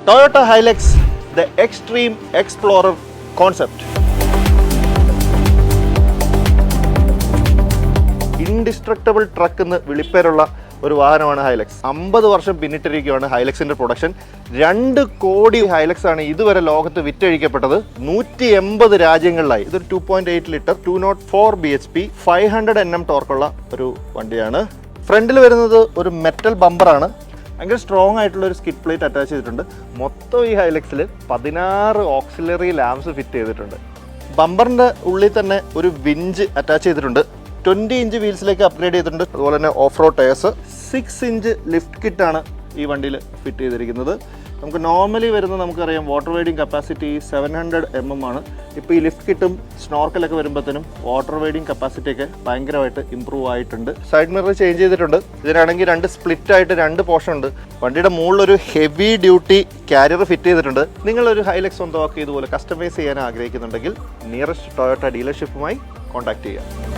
Toyota Hilux, the Extreme Explorer concept. Indestructible truck എന്ന് വിളിപ്പേരുള്ള ഒരു വാഹനമാണ് ഹൈലക്സ്. 50 വർഷം പിന്നിട്ടിരിക്കുകയാണ് ഹൈലക്സിന്റെ പ്രൊഡക്ഷൻ. 2 കോടി ഹൈലക്സ് ആണ് ഇതുവരെ ലോകത്ത് വിറ്റഴിക്കപ്പെട്ടത്. 180 രാജ്യങ്ങളിലായി. ഇതൊരു 2.8 ലിറ്റർ 204 bhp 500 Nm ടോർക്കുള്ള ഒരു വണ്ടിയാണ്. ഫ്രണ്ടിൽ വരുന്നത് ഒരു മെറ്റൽ ബമ്പറാണ്. ഭയങ്കര സ്ട്രോങ് ആയിട്ടുള്ള ഒരു സ്കിഡ് പ്ലേറ്റ് അറ്റാച്ച് ചെയ്തിട്ടുണ്ട്. മൊത്തം ഈ ഹൈലക്സിൽ 16 ഓക്സിലറി ലാംപ്സ് ഫിറ്റ് ചെയ്തിട്ടുണ്ട്. ബമ്പറിന്റെ ഉള്ളിൽ തന്നെ ഒരു വിഞ്ച് അറ്റാച്ച് ചെയ്തിട്ടുണ്ട്. 20 ഇഞ്ച് വീൽസിലേക്ക് അപ്ഗ്രേഡ് ചെയ്തിട്ടുണ്ട്. അതുപോലെ തന്നെ off road tyres. 6 inch lift കിറ്റാണ് ഈ വണ്ടിയിൽ ഫിറ്റ് ചെയ്തിരിക്കുന്നത്. നമുക്ക് നോർമലി വരുന്നത് നമുക്കറിയാം വാട്ടർ വെയ്ഡിങ് കപ്പാസിറ്റി 700 mm ആണ്. ഇപ്പോൾ ഈ ലിഫ്റ്റ് കിറ്റും സ്നോർക്കലൊക്കെ വരുമ്പോഴത്തേനും വാട്ടർ വെയ്ഡിങ് കപ്പാസിറ്റി ഒക്കെ ഭയങ്കരമായിട്ട് ഇമ്പ്രൂവ് ആയിട്ടുണ്ട്. സൈഡ് മിറർ ചേഞ്ച് ചെയ്തിട്ടുണ്ട്. ഇതിനാണെങ്കിൽ 2 സ്പ്ലിറ്റ് ആയിട്ട് 2 പോർഷൻ ഉണ്ട്. വണ്ടിയുടെ മുകളിലൊരു ഹെവി ഡ്യൂട്ടി കാരിയർ ഫിറ്റ് ചെയ്തിട്ടുണ്ട്. നിങ്ങളൊരു ഹൈലക്സ് സ്വന്തമാക്കി ഇതുപോലെ കസ്റ്റമൈസ് ചെയ്യാൻ ആഗ്രഹിക്കുന്നുണ്ടെങ്കിൽ നിയറസ്റ്റ് ടൊയോട്ട ഡീലർഷിപ്പുമായി കോൺടാക്ട് ചെയ്യുക.